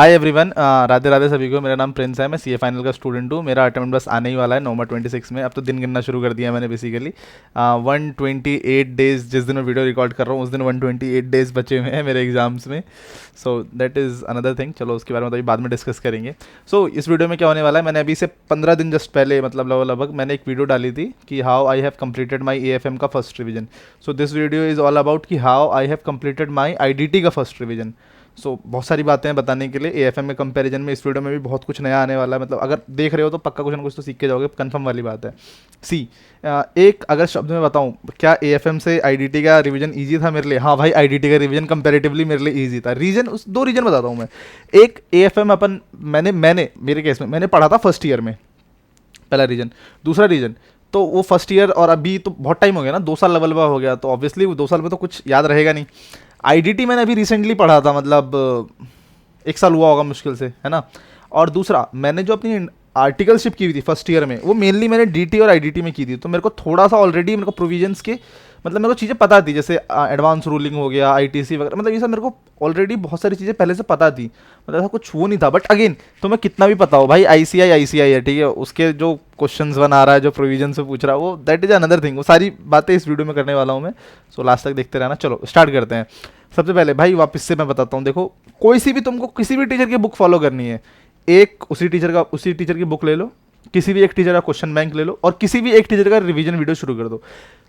Hi everyone, Radhe Radhe सभी को। मेरा नाम प्रिंस है, मैं सीए फाइनल का स्टूडेंट हूँ। मेरा अटेम्प्ट बस आने ही वाला है नवंबर 26 में। अब तो दिन गिनना शुरू कर दिया मैंने बेसिकली। 128 डेज, जिस दिन मैं वीडियो रिकॉर्ड कर रहा हूँ उस दिन 128 डेज बचे हुए हैं मेरे एग्जाम्स में। So that is another thing. चलो उसके बारे में तो अभी बाद में डिस्कस करेंगे। सो इस वीडियो में क्या होने वाला है, मैंने अभी से 15 दिन जस्ट पहले मतलब लगभग मैंने एक वीडियो डाली थी कि how I have completed my AFM का first revision. So this video is all about कि how I have completed my IDT का फर्स्ट रिवीजन। सो बहुत सारी बातें हैं बताने के लिए एएफएम में कंपैरिजन में। इस वीडियो में भी बहुत कुछ नया आने वाला है, मतलब अगर देख रहे हो तो पक्का कुछ ना कुछ तो सीख के जाओगे, कंफर्म वाली बात है। सी एक अगर शब्द में बताऊं, क्या एएफएम से आईडीटी का रिवीजन इजी था मेरे लिए? हाँ भाई, आईडीटी का रिवीजन कंपैरेटिवली मेरे लिए इजी था। रीजन, उस दो रीजन बताता हूँ मैं। एक, एएफएम अपन मैंने मैंने मेरे केस में मैंने पढ़ा था फर्स्ट ईयर में, पहला रीजन। दूसरा रीजन, तो वो फर्स्ट ईयर और अभी तो बहुत टाइम हो गया ना, 2 साल लेवल में हो गया, तो ऑब्वियसली 2 साल में तो कुछ याद रहेगा नहीं। आईडीटी मैंने अभी रिसेंटली पढ़ा था, मतलब 1 साल हुआ होगा मुश्किल से, है ना। और दूसरा, मैंने जो अपनी आर्टिकलशिप की हुई थी फर्स्ट ईयर में, वो मेनली मैंने डीटी और आईडीटी में की थी, तो मेरे को थोड़ा सा ऑलरेडी मेरे को प्रोविजंस के मतलब मेरे को चीज़ें पता थी, जैसे एडवांस रूलिंग हो गया, आईटीसी वगैरह, मतलब ये सब मेरे को ऑलरेडी बहुत सारी चीज़ें पहले से पता थी। मतलब ऐसा कुछ वो नहीं था। बट अगेन, तुम्हें कितना भी पता हो भाई, आईसीआई है, ठीक है, उसके जो क्वेश्चंस बना रहा है, जो प्रोविजन से पूछ रहा है, वो दैट इज अनदर थिंग। वो सारी बातें इस वीडियो में करने वाला हूँ मैं। सो लास्ट तक देखते रहना। चलो स्टार्ट करते हैं। सबसे पहले भाई वापस से मैं बताता हूँ, देखो कोई सी भी तुमको किसी भी टीचर की बुक फॉलो करनी है, एक उसी टीचर की बुक ले लो, किसी भी एक टीचर का क्वेश्चन बैंक ले लो और किसी भी एक टीचर का रिवीजन वीडियो शुरू कर दो।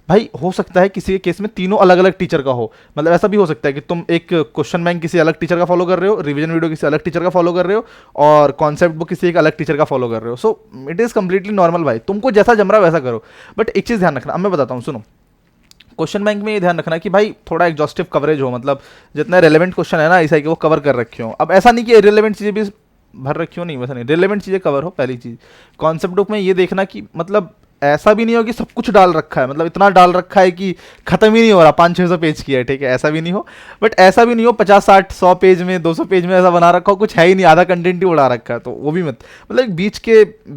भाई हो सकता है किसी के केस में तीनों अलग अलग टीचर का हो, मतलब ऐसा भी हो सकता है कि तुम एक क्वेश्चन बैंक किसी अलग टीचर का फॉलो कर रहे हो, रिवीजन वीडियो किसी अलग टीचर का फॉलो कर रहे हो और कॉन्सेप्ट बुक किसी एक अलग टीचर का फॉलो कर रहे हो। So it is completely normal भाई, तुमको जैसा जम रहा है वैसा करो। बट एक चीज़ ध्यान रखना, अब मैं बताता हूँ, सुनो। क्वेश्चन बैंक में ये ध्यान रखना कि भाई थोड़ा एग्जॉस्टिव कवरेज हो, मतलब जितना रेलेवेंट क्वेश्चन है ना ऐसा कि वो कवर कर रखे हो। अब ऐसा नहीं कि इरेलेवेंट चीज़ें भी भर रखी हो, नहीं वैसा नहीं, रिलेवेंट चीज़ें कवर हो, पहली चीज़। कॉन्सेप्ट बुक में ये देखना कि मतलब ऐसा भी नहीं हो कि सब कुछ डाल रखा है, मतलब इतना डाल रखा है कि खत्म ही नहीं हो रहा, 500-600 पेज की है, ठीक है, ऐसा भी नहीं हो। बट ऐसा भी नहीं हो 50-60-100 पेज में, 200 पेज में ऐसा बना रखा हो, कुछ है ही नहीं, आधा कंटेंट ही उड़ा रखा है, तो वो भी मत। मतलब एक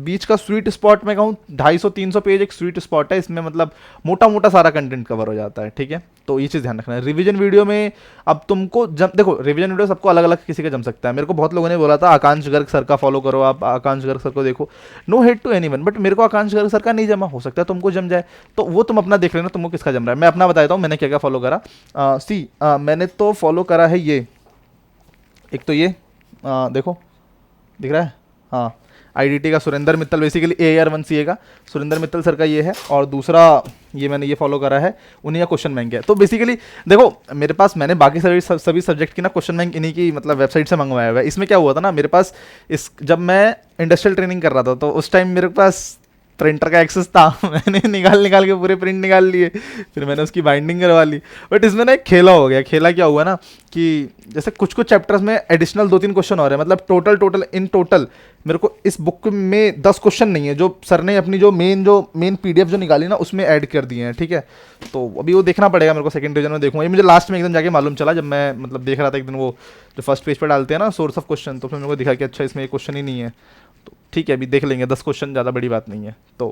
बीच का स्वीट स्पॉट मैं कहूँ 250-300 पेज एक स्वीट स्पॉट है, इसमें मतलब मोटा मोटा सारा कंटेंट कवर हो जाता है, ठीक है। तो ये चीज़ ध्यान रखना है। रिवीजन वीडियो में अब तुमको देखो, रिवीजन वीडियो सबको अलग अलग किसी का जम सकता है। मेरे को बहुत लोगों ने बोला था आकांक्ष गर्ग सर का फॉलो करो, आप आकांक्ष गर्ग सर को देखो। No hate to anyone, but मेरे को आकांक्ष गर्ग सर का नहीं जमा, हो सकता है तुमको जम जाए, तो वो तुम अपना देख लेना तुमको किसका जम रहा है। मैं अपना बताता हूँ मैंने क्या क्या फॉलो करा। मैंने तो फॉलो करा है ये, एक तो ये देखो, दिख रहा है, हाँ, आईडीटी का सुरेंद्र मित्तल, बेसिकली AAR1CA का सुरेंद्र मित्तल सर का ये है। और दूसरा ये मैंने ये फॉलो करा है, उन्हीं का क्वेश्चन बैंक है। तो बेसिकली देखो मेरे पास, मैंने बाकी सभी सब्जेक्ट की ना क्वेश्चन बैंक इन्हीं की मतलब वेबसाइट से मंगवाया हुआ है। इसमें क्या हुआ था ना, मेरे पास जब मैं इंडस्ट्रियल ट्रेनिंग कर रहा था तो उस टाइम मेरे पास प्रिंटर का एक्सेस था मैंने निकाल के पूरे प्रिंट निकाल लिए, फिर मैंने उसकी बाइंडिंग करवा ली। बट इसमें ना एक खेला हो गया। खेला क्या हुआ ना कि जैसे कुछ चैप्टर्स में एडिशनल 2-3 क्वेश्चन हो रहे हैं, मतलब टोटल मेरे को इस बुक में 10 क्वेश्चन नहीं है, जो सर ने अपनी जो मेन PDF जो निकाली ना उसमें ऐड कर दिए हैं, ठीक है। तो अभी वो देखना पड़ेगा मेरे को, सेकंड डिवीजन में देखूंगा। ये मुझे लास्ट में एकदम जाके मालूम चला, जब मैं मतलब देख रहा था एक दिन, वो जो फर्स्ट पेज पर डालते हैं ना सोर्स ऑफ क्वेश्चन, तो फिर मेरे को दिखा कि अच्छा इसमें एक क्वेश्चन ही नहीं है। तो ठीक है, अभी देख लेंगे, 10 क्वेश्चन ज़्यादा बड़ी बात नहीं है। तो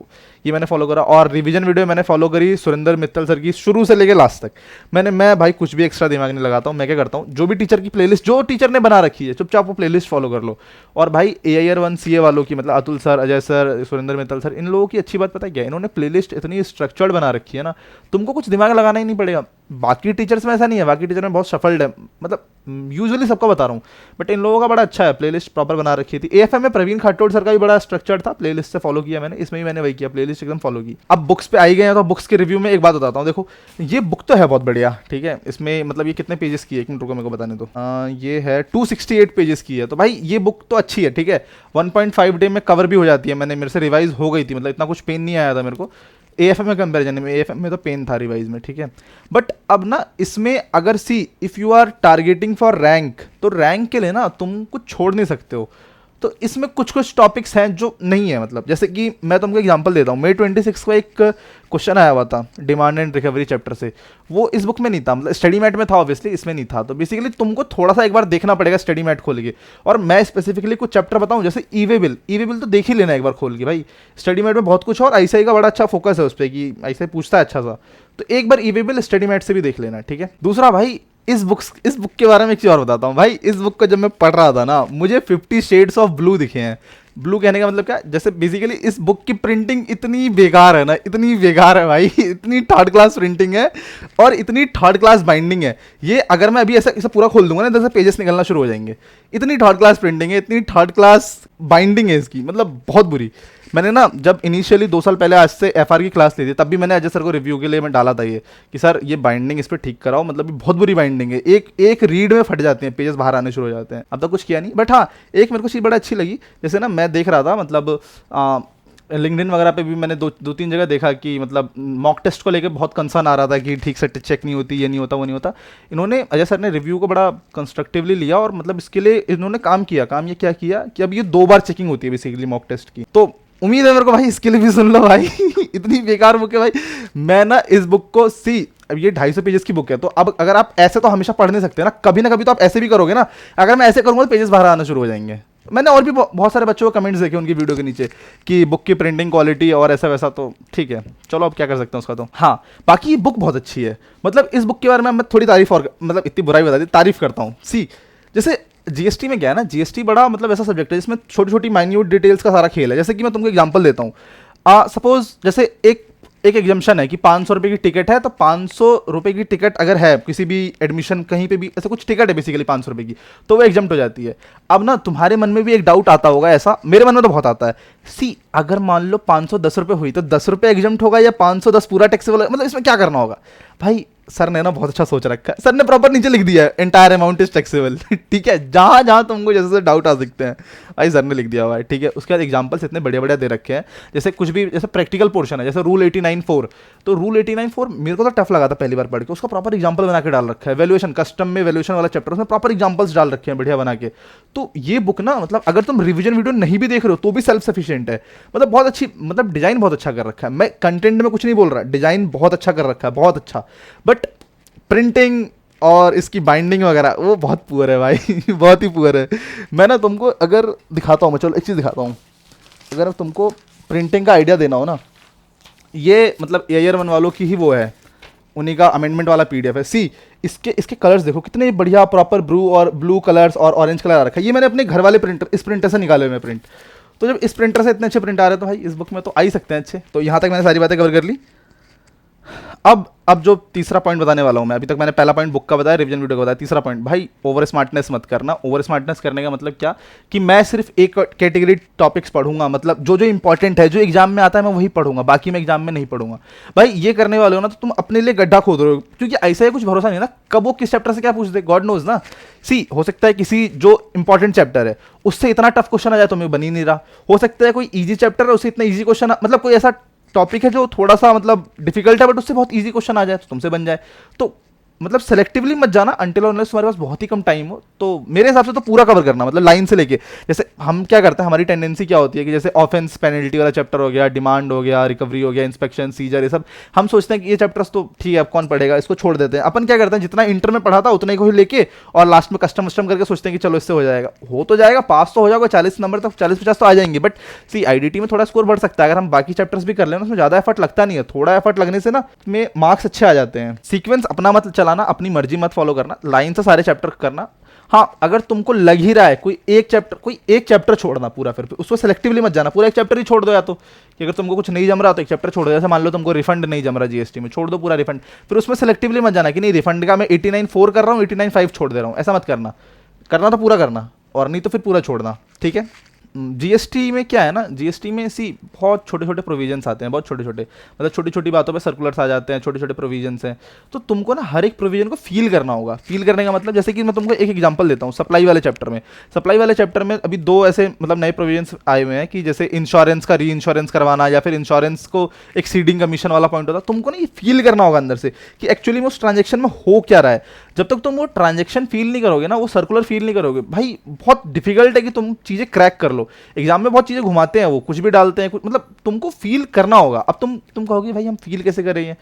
ये मैंने फॉलो करा। और रिवीजन वीडियो मैंने फॉलो करी सुरेंद्र मित्तल सर की, शुरू से लेकर लास्ट तक। मैं भाई कुछ भी एक्स्ट्रा दिमाग नहीं लगाता हूँ। मैं क्या करता हूँ, जो भी टीचर की प्लेलिस्ट जो टीचर ने बना रखी है, चुपचाप वो प्लेलिस्ट फॉलो कर लो। और भाई AAR1CA वालों की, मतलब Atul sir, Ajay sir, Surendra Mittal sir, इन लोगों की अच्छी बात पता है क्या, इन्होंने प्लेलिस्ट इतनी स्ट्रक्चर्ड बना रखी है ना, तुमको कुछ दिमाग लगाना ही नहीं पड़ेगा। बाकी टीचर्स में ऐसा नहीं है, बाकी टीचर में बहुत शफल्ड है, मतलब यूजुअली सबको बता रहा हूँ, बट इन लोगों का बड़ा अच्छा है, प्लेलिस्ट प्रॉपर बना रखी थी। एएफएम में प्रवीण खाटोड़ सर का भी बड़ा स्ट्रक्चर्ड था, प्लेलिस्ट से फॉलो किया मैंने, इसमें भी मैंने वही किया, प्लेलिस्ट एकदम फॉलो की। अब बुक्स पे आई गए हैं, तो बुक्स के रिव्यू में एक बात बताता हूँ। देखो ये बुक तो है बहुत बढ़िया, ठीक है, इसमें मतलब ये कितने पेजेस की है, एक मिनट रुको मेरे को बताने दो। ये है 268 पेजेस की है, तो भाई ये बुक तो अच्छी है, ठीक है। 1.5 डे में कवर भी हो जाती है, मैंने मेरे से रिवाइज हो गई थी, मतलब इतना कुछ पेन नहीं आया था मेरे को एएफएम में कंपैरिजन में। एएफएम में तो पेन था रिवाइज में, ठीक है। बट अब ना इसमें अगर if you are targeting for rank, तो रैंक के लिए ना तुम कुछ छोड़ नहीं सकते हो। तो इसमें कुछ टॉपिक्स हैं जो नहीं है, मतलब जैसे कि मैं तुमको एग्जांपल देता हूँ। May 26 को एक क्वेश्चन आया हुआ था डिमांड एंड रिकवरी चैप्टर से, वो इस बुक में नहीं था, मतलब स्टडी मैट में था ऑब्वियसली, इसमें नहीं था। तो बेसिकली तुमको थोड़ा सा एक बार देखना पड़ेगा स्टडी मैट खोल के। और मैं स्पेसिफिकली कुछ चैप्टर बताऊँ, जैसे ई वे बिल तो देख ही लेना एक बार खोल के भाई, स्टडी मैट में बहुत कुछ, और आईसीआई का बड़ा अच्छा फोकस है उस पर कि आईसीआई पूछता है अच्छा सा, तो एक बार ई वे बिल स्टडी मैट से भी देख लेना, ठीक है। दूसरा भाई इस बुक के बारे में एक चीज़ और बताता हूँ भाई। इस बुक को जब मैं पढ़ रहा था ना, मुझे 50 शेड्स ऑफ ब्लू दिखे हैं। ब्लू कहने का मतलब क्या, जैसे बेसिकली इस बुक की प्रिंटिंग इतनी बेकार है ना, इतनी बेकार है भाई, इतनी थर्ड क्लास प्रिंटिंग है और इतनी थर्ड क्लास बाइंडिंग है। ये अगर मैं अभी ऐसा इसे पूरा खोल दूंगा ना, जैसे पेजेस निकलना शुरू हो जाएंगे। इतनी थर्ड क्लास प्रिंटिंग है, इतनी थर्ड क्लास बाइंडिंग है इसकी, मतलब बहुत बुरी। मैंने ना जब इनिशियली 2 साल पहले आज से एफआर की क्लास ली थी, तब भी मैंने अजय सर को रिव्यू के लिए मैं डाला था ये कि सर ये बाइंडिंग इस पर ठीक कराओ, मतलब ये बहुत बुरी बाइंडिंग है, एक एक रीड में फट जाते हैं, पेजेस बाहर आने शुरू हो जाते हैं। अब तक कुछ किया नहीं, बट हाँ एक मेरे को चीज़ बड़ा अच्छी लगी। जैसे ना मैं देख रहा था, मतलब लिंक्डइन वगैरह पे भी मैंने दो तीन जगह देखा कि मतलब मॉक टेस्ट को लेकर बहुत कंसर्न आ रहा था कि ठीक से चेक नहीं होती, ये नहीं होता, वो नहीं होता। इन्होंने अजय सर ने रिव्यू को बड़ा कंस्ट्रक्टिवली लिया और मतलब इसके लिए इन्होंने काम ये क्या किया कि अब ये 2 बार चेकिंग होती है बेसिकली मॉक टेस्ट की। तो उम्मीद है मेरे को भाई इसके लिए भी सुन लो भाई। इतनी बेकार बुक है भाई। मैं ना इस बुक को अब ये 250 पेजेस की बुक है, तो अब अगर आप ऐसे तो हमेशा पढ़ नहीं सकते ना, कभी ना कभी तो आप ऐसे भी करोगे ना। अगर मैं ऐसे करूंगा तो पेजेस बाहर आना शुरू हो जाएंगे। मैंने और भी बहुत सारे बच्चों को कमेंट्स देखे उनकी वीडियो के नीचे कि बुक की प्रिंटिंग क्वालिटी और ऐसा वैसा, तो ठीक है चलो अब क्या कर सकते हैं उसका। तो हाँ बाकी ये बुक बहुत अच्छी है। मतलब इस बुक के बारे में मैं थोड़ी तारीफ और मतलब इतनी बुराई बता दी, तारीफ करता हूँ। जैसे जीएसटी में क्या है ना, जीएसटी बड़ा मतलब ऐसा सब्जेक्ट है जिसमें छोटी छोटी माइन्यूट डिटेल्स का सारा खेल है। जैसे कि मैं तुमको एग्जांपल देता हूँ, सपोज जैसे एक एग्जाम्पशन है कि 500 रुपये की टिकट है, तो 500 रुपये की टिकट अगर है किसी भी एडमिशन कहीं पे भी ऐसा कुछ टिकट है बेसिकली 500 रुपये की, तो वो एग्जाम्प्ट हो जाती है। अब ना तुम्हारे मन में भी एक डाउट आता होगा, ऐसा मेरे मन में तो बहुत आता है। अगर मान लो 510 रुपये हुई तो 10 रुपये एग्जाम्प्ट होगा या 510 पूरा टैक्सेबल, मतलब इसमें क्या करना होगा भाई। सर ने ना बहुत अच्छा सोच रखा है, सर ने प्रॉपर नीचे लिख दिया है एंटायर अमाउंट इज टैक्सेबल। ठीक है, जहां जहां तुमको जैसे डाउट आ सकते हैं भाई सर ने लिख दिया हुआ है। ठीक है, उसके बाद एग्जांपल्स इतने बड़े बड़े दे रखे हैं। जैसे कुछ भी जैसे प्रैक्टिकल पोर्शन है, जैसे रूल 89.4, तो रूल 89.4 मेरे को तो टफ लगा था पहली बार पढ़ के, उसका प्रॉपर एग्जाम्पल बना के डाल रखा है। वैल्यूएशन कस्टम में वैल्यूएशन वाला चैप्टर, उसमें प्रॉपर एग्जाम्पल्स डाल रखे हैं बढ़िया बना के। तो ये बुक ना मतलब अगर तुम रिविजन वीडियो नहीं भी देख रहे हो तो भी सेल्फ सफिशिएंट है। मतलब बहुत अच्छी, मतलब डिजाइन बहुत अच्छा कर रखा है। मैं कंटेंट में कुछ नहीं बोल रहा, डिजाइन बहुत अच्छा कर रखा है, बहुत अच्छा। बट प्रिंटिंग और इसकी बाइंडिंग वगैरह वो बहुत पुअर है भाई। बहुत ही पुअर है। मैं ना तुमको अगर दिखाता हूँ, मैं चलो एक चीज़ दिखाता हूँ। अगर तुमको प्रिंटिंग का आइडिया देना हो ना, ये मतलब एयर वन वालों की ही वो है, उन्हीं का अमेंडमेंट वाला पीडीएफ है। इसके कलर्स देखो कितने बढ़िया, प्रॉपर ब्लू कलर्स और ऑरेंज कलर आ रखा है। ये मैंने अपने घर वाले प्रिंटर, इस प्रिंटर से निकाले हुए प्रिंट। तो जब इस प्रिंटर से इतने अच्छे प्रिंट आ रहे हैं तो भाई इस बुक में तो आ ही सकते हैं अच्छे। तो यहाँ तक मैंने सारी बातें कवर कर ली। अब जो तीसरा पॉइंट बताने वाला हूँ मैं, अभी तक मैंने पहला पॉइंट बुक का बताया, रिवीजन वीडियो का बताया। तीसरा पॉइंट भाई, ओवर स्मार्टनेस मत करना। ओवर स्मार्टनेस करने का मतलब क्या कि मैं सिर्फ एक कैटेगरी टॉपिक्स पढ़ूंगा, मतलब जो जो इंपॉर्टेंट है, जो एग्जाम में आता है मैं वही पढ़ूंगा, बाकी मैं एग्जाम में नहीं पढ़ूंगा। भाई ये करने वाले हो ना तो तुम अपने लिए गड्ढा खोद रहे हो, क्योंकि ऐसा ही कुछ भरोसा नहीं ना कब वो किस चैप्टर से क्या पूछ दे, गॉड नोज ना। हो सकता है किसी जो इंपॉर्टेंट चैप्टर है उससे इतना टफ क्वेश्चन आ जाए तो मैं बन ही नहीं रहा। हो सकता है कोई ईजी चैप्टर है उससे इतना ईजी क्वेश्चन, मतलब कोई ऐसा टॉपिक है जो थोड़ा सा मतलब डिफिकल्ट है बट उससे बहुत इजी क्वेश्चन आ जाए तो तुमसे बन जाए। तो मतलब सेलेक्टिवली मत जाना अंटिल अनलेस तुम्हारे पास बहुत ही कम टाइम हो। तो मेरे हिसाब से तो पूरा कवर करना, मतलब लाइन से लेके। जैसे हम क्या करते हैं, हमारी टेंडेंसी क्या होती है कि जैसे ऑफेंस पेनल्टी वाला चैप्टर हो गया, डिमांड हो गया, रिकवरी हो गया, इंस्पेक्शन, सीजर, ये सब हम सोचते हैं कि ये चैप्टर्स तो ठीक है अब कौन पढ़ेगा, इसको छोड़ देते हैं। अपन क्या करते हैं, जितना इंटर में पढ़ा था उतने को ही लेके और लास्ट में कस्टम वस्टम करके सोचते हैं कि चलो इससे हो जाएगा, हो तो जाएगा, पास तो हो जाएगा, 40 नंबर तक 40-50 तो आ जाएंगे। बट आईडीटी में थोड़ा स्कोर बढ़ सकता है अगर हम बाकी चैप्टर्स भी कर लें, उसमें ज़्यादा एफर्ट लगता नहीं है। थोड़ा एफर्ट लगने से ना में मार्क्स अच्छे आ जाते हैं। सीक्वेंस अपना मत चलाना, अपनी मर्जी मत फॉलो करना, लाइन से सारे चैप्टर करना। हाँ अगर तुमको लग ही रहा है कोई एक चैप्टर छोड़ना पूरा, फिर उसको सेलेक्टिवली मत जाना, पूरा एक चैप्टर ही छोड़ दो। या तो कि अगर तुमको कुछ नहीं जम रहा तो एक चैप्टर छोड़ दो। जैसे मान लो तुमको रिफंड नहीं जम रहा जीएसटी में, छोड़ दो पूरा रिफंड। फिर उसमें सेलेक्टिवली मत जाना कि नहीं रिफंड का मैं 89.4 कर रहा हूँ, 89.5 छोड़ दे रहा हूँ, ऐसा मत करना। करना तो पूरा करना, और नहीं तो फिर पूरा छोड़ना। ठीक है। जीएसटी में क्या है ना, जीएसटी में बहुत छोटे छोटे प्रोविजंस आते हैं, बहुत छोटे छोटे, मतलब छोटी छोटी बातों पे सर्कुलर्स आ जाते हैं, छोटे छोटे प्रोविजंस हैं। तो तुमको ना हर एक प्रोविजन को फील करना होगा। फील करने का मतलब जैसे कि मैं तुमको एक एग्जांपल देता हूँ, सप्लाई वाले चैप्टर में। सप्लाई वाले चैप्टर में अभी 2 ऐसे मतलब नए प्रोविजंस आए हुए हैं कि जैसे इंश्योरेंस का री इंश्योरेंस करवाना, या फिर इंश्योरेंस को एक सीडिंग कमीशन वाला पॉइंट होता है। तुमको ना ये फील करना होगा अंदर से कि एक्चुअली में उस ट्रांजेक्शन में हो क्या रहा है। जब तक तुम वो ट्रांजेक्शन फील नहीं करोगे ना, वो सर्कुलर फील नहीं करोगे, भाई बहुत डिफिकल्ट है कि तुम चीज़ें क्रैक कर लो। एग्जाम में बहुत चीज़ें घुमाते हैं, वो कुछ भी डालते हैं, कुछ मतलब तुमको फील करना होगा। अब तुम कहोगे भाई हम फील कैसे कर रहे हैं।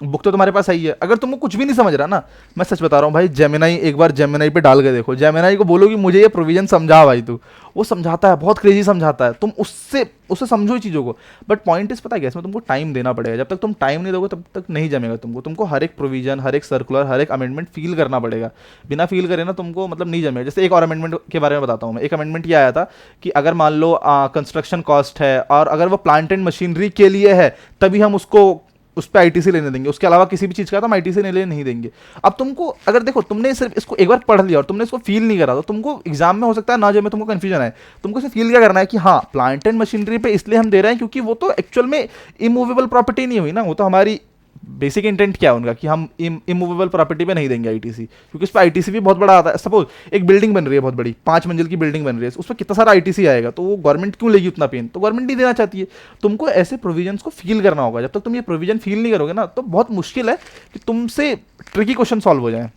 बुक तो तुम्हारे पास आई है। अगर तुमको कुछ भी नहीं समझ रहा ना, मैं सच बता रहा हूँ भाई, जेमिनाई, एक बार जेमिनाई पे डाल के देखो, जेमिनाई को बोलो कि मुझे ये प्रोविजन समझा भाई तू, वो समझाता है, बहुत क्रेजी समझाता है, तुम उससे उससे समझो ही चीज़ों को। बट पॉइंट इस पता है क्या, इसमें तुमको टाइम देना पड़ेगा, जब तक तुम टाइम नहीं दोगे तब तक नहीं जमेगा तुमको। तुमको हर एक प्रोविजन, हर एक सर्कुलर, हर एक अमेंडमेंट फील करना पड़ेगा। बिना फील करे ना तुमको मतलब नहीं जमेगा। जैसे एक और अमेंडमेंट के बारे में बताता हूँ मैं। एक अमेंडमेंट ये आया था कि अगर मान लो कंस्ट्रक्शन कॉस्ट है और अगर वो प्लांट एंड मशीनरी के लिए है, तभी हम उसको उस पर आईटीसी लेने देंगे, उसके अलावा किसी भी चीज़ का तो हम आईटीसी लेने नहीं देंगे। अब तुमको अगर देखो, तुमने सिर्फ इसको एक बार पढ़ लिया और तुमने इसको फील नहीं करा, तो तुमको एग्जाम में हो सकता है ना, जब में तुमको कंफ्यूजन है। तुमको सिर्फ फील क्या करना है कि हाँ, प्लांट एंड मशीनरी पे इसलिए हम दे रहे हैं क्योंकि वो तो एक्चुअल में इमूवेबल प्रॉपर्टी नहीं हुई ना, वो तो हमारी बेसिक इंटेंट क्या है उनका कि हम इमूवेबल प्रॉपर्टी पे नहीं देंगे आईटीसी, क्योंकि उस पर आईटीसी भी बहुत बड़ा आता है। सपोज एक बिल्डिंग बन रही है बहुत बड़ी, 5 मंजिल की बिल्डिंग बन रही है, उस पर कितना सारा आईटीसी आएगा, तो वो गवर्नमेंट क्यों लेगी उतना पेन, तो गवर्नमेंट नहीं देना चाहती है। तुमको ऐसे प्रोविजंस को फील करना होगा। जब तक तुम ये प्रोविजन फील नहीं करोगे ना, तो बहुत मुश्किल है कि तुमसे ट्रिकी क्वेश्चन सॉल्व हो जाए।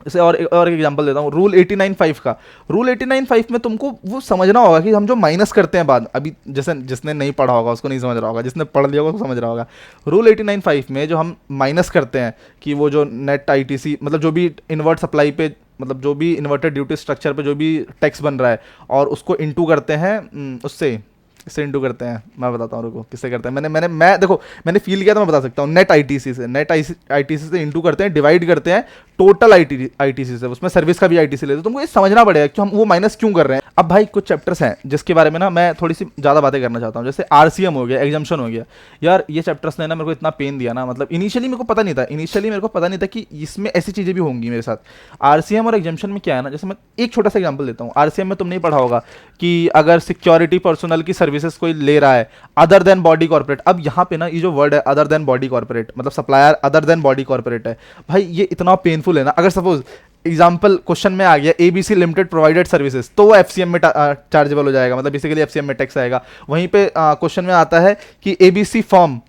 जैसे और एक एग्जांपल देता हूँ, रूल 89(5) का। रूल 89(5) में तुमको वो समझना होगा कि हम जो माइनस करते हैं बाद, अभी जैसे जिसने नहीं पढ़ा होगा उसको नहीं समझ रहा होगा, जिसने पढ़ लिया होगा उसको समझ रहा होगा। रूल 89(5) में जो हम माइनस करते हैं कि वो जो नेट आईटीसी, मतलब जो भी इन्वर्ट सप्लाई पे, मतलब जो भी इन्वर्टेड ड्यूटी स्ट्रक्चर पे जो भी टैक्स बन रहा है, और उसको इंटू करते हैं उससे, किससे इंटू करते हैं मैं बताता हूँ, रुको किससे करते हैं। मैं देखो, मैंने फील किया तो मैं बता सकता हूँ। नेट आईटीसी से, नेट आईटीसी से इंटू करते हैं, डिवाइड करते हैं टोटल आईटीसी से, उसमें सर्विस का भी आईटीसी लेते हैं। तुमको ये समझना पड़ेगा कि हम वो माइनस क्यों कर रहे हैं। अब भाई कुछ चैप्टर्स हैं जिसके बारे में ना मैं थोड़ी सी ज़्यादा बातें करना चाहता हूँ। जैसे आरसीएम हो गया, एग्जाम्पशन हो गया। यार ये चैप्टर्स ने ना मेरे को इतना पेन दिया ना, मतलब इनिशियली मेरे को पता नहीं था कि इसमें ऐसी चीज़ें भी होंगी मेरे साथ। आरसीएम और एग्जाम्पशन में क्या है ना, जैसे मैं एक छोटा सा एग्जाम्पल देता हूँ। आरसीएम में तुम नहीं पढ़ा होगा कि अगर सिक्योरिटी पर्सनल की सर्विसेज कोई ले रहा है अदर देन बॉडी कॉर्पोरेट। अब यहाँ पे ना ये जो वर्ड है अदर देन बॉडी कॉर्पोरेट, मतलब supplier other than body corporate है भाई, ये इतना पेनफुल है ना। अगर सपोज एग्जाम्पल क्वेश्चन में आ गया एबीसी लिमिटेड प्रोवाइडेड सर्विसेज, तो वो एफसीएम में चार्जेबल हो जाएगा, मतलब बेसिकली एफसीएम में टैक्स आएगा। वहीं पे क्वेश्चन में आता है कि एबीसी फॉर्म,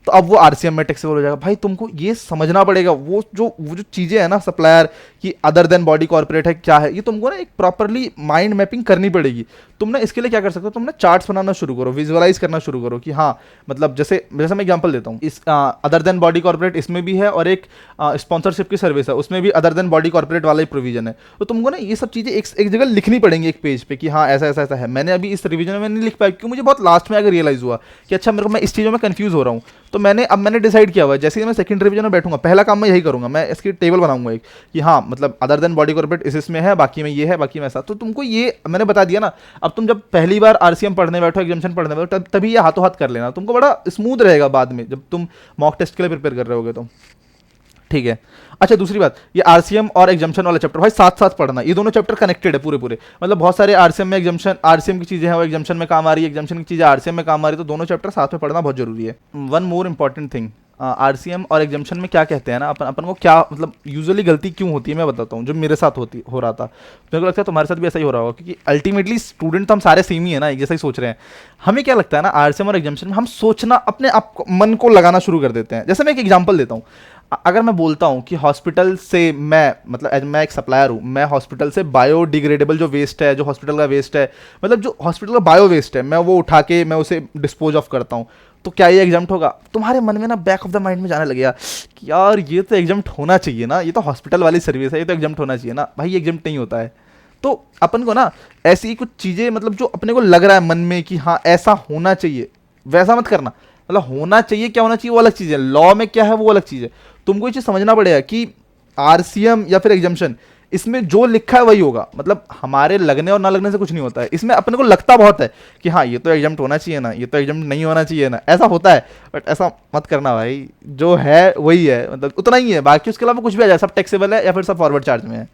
तो अब वो आरसीएम में टैक्सेबल हो जाएगा। भाई तुमको ये समझना पड़ेगा, वो जो चीज़ें हैं ना सप्लायर की अदर देन बॉडी कॉर्पोरेट है क्या है, ये तुमको ना एक प्रॉपरली माइंड मैपिंग करनी पड़ेगी। तुम ना इसके लिए क्या कर सकते हो, तुम ना चार्ट्स बनाना शुरू करो, विजुअलाइज करना शुरू करो कि हाँ, मतलब जैसे जैसे मैं एग्जांपल देता हूँ, इस अदर देन बॉडी कॉर्पोरेट इसमें भी है, और एक स्पॉन्सरशिप की सर्विस है उसमें भी अदर देन बॉडी कॉर्पोरेट वाला ही प्रोविजन है। तो तुमको ना ये सब चीज़ें एक जगह लिखनी पड़ेंगी एक पेज पे कि हाँ ऐसा ऐसा ऐसा है। मैंने अभी इस रिवीजन में नहीं लिख पाया क्योंकि मुझे बहुत लास्ट में अगर रियलाइज हुआ कि अच्छा मेरे को, मैं इस चीज़ों में कंफ्यूज हो रहा हूँ। तो मैंने डिसाइड किया हुआ है, जैसे ही मैं सेकंड रिवीजन में बैठूंगा, पहला काम मैं यही करूंगा, मैं इसकी टेबल बनाऊंगा एक कि हाँ मतलब अदर देन बॉडी कॉर्पोरेट इसमें है, बाकी में ये है, बाकी में ऐसा। तो तुमको ये मैंने बता दिया ना। अब तुम जब पहली बार आरसीएम पढ़ने बैठो, एग्जाम्शन पढ़ने बैठो, तभी ये हाथों हाथ कर लेना, तुमको बड़ा स्मूथ रहेगा बाद में जब तुम मॉक टेस्ट के लिए प्रिपेयर कर रहे होगे तो। ठीक है। अच्छा दूसरी बात, ये आरसीएम और एग्जाम्शन वाला चैप्टर भाई साथ साथ पढ़ना, ये दोनों चैप्टर कनेक्टेड है पूरे। मतलब बहुत सारे आरसीएम में एग्जाम्शन, आरसीएम की चीजें हैं वो एग्जाम्शन में काम आ रही है, एग्जाम्शन की चीजें आरसीएम में काम आ रही है, तो दोनों चैप्टर साथ में पढ़ना बहुत जरूरी है। One more important thing, RCM और एग्जाम्शन में क्या कहते हैं ना, अपन को क्या मतलब यूजुअली गलती क्यों होती है मैं बताता हूँ, जो मेरे साथ हो रहा था। मेरे को लगता है तुम्हारे साथ भी ऐसा ही हो रहा होगा, क्योंकि अल्टीमेटली स्टूडेंट तो हम सारे सेम ही है ना, एक जैसा ही सोच रहे हैं। हमें क्या लगता है ना, आरसीएम और एग्जाम्शन में हम सोचना, अपने आप को, मन को लगाना शुरू कर देते हैं। जैसे मैं एक एग्जाम्पल देता हूँ, अगर मैं बोलता हूँ कि हॉस्पिटल से मैं एक सप्लायर हूँ, मैं हॉस्पिटल से बायोडिग्रेडेबल जो वेस्ट है, जो हॉस्पिटल का वेस्ट है, मतलब जो हॉस्पिटल का बायो वेस्ट है, मैं वो उठा के मैं उसे डिस्पोज ऑफ करता हूँ, तो क्या ये एग्जाम्प्ट होगा? तुम्हारे मन में ना बैक ऑफ द माइंड में जाने लगेगा कि यार ये तो एग्जाम्प्ट होना चाहिए ना, ये तो हॉस्पिटल वाली सर्विस है, ये तो एग्जाम्प्ट होना चाहिए ना। भाई ये एग्जाम्प्ट नहीं होता है। तो अपन को ना ऐसी कुछ चीज़ें, मतलब जो अपने को लग रहा है मन में कि हाँ ऐसा होना चाहिए, वैसा मत करना। मतलब होना चाहिए, क्या होना चाहिए वो अलग चीज़ है, लॉ में क्या है वो अलग चीज़ है। तुमको ये चीज़ समझना पड़ेगा कि आरसीएम या फिर एग्जाम्शन, इसमें जो लिखा है वही होगा। मतलब हमारे लगने और ना लगने से कुछ नहीं होता है। इसमें अपने को लगता बहुत है कि हाँ ये तो एग्जाम्प्ट होना चाहिए ना, ये तो एग्जाम्प्ट नहीं होना चाहिए ना, ऐसा होता है। बट ऐसा मत करना भाई, जो है वही है, मतलब उतना ही है, बाकी उसके अलावा कुछ भी आ जाए, सब टैक्सेबल है या फिर सब फॉरवर्ड चार्ज में है।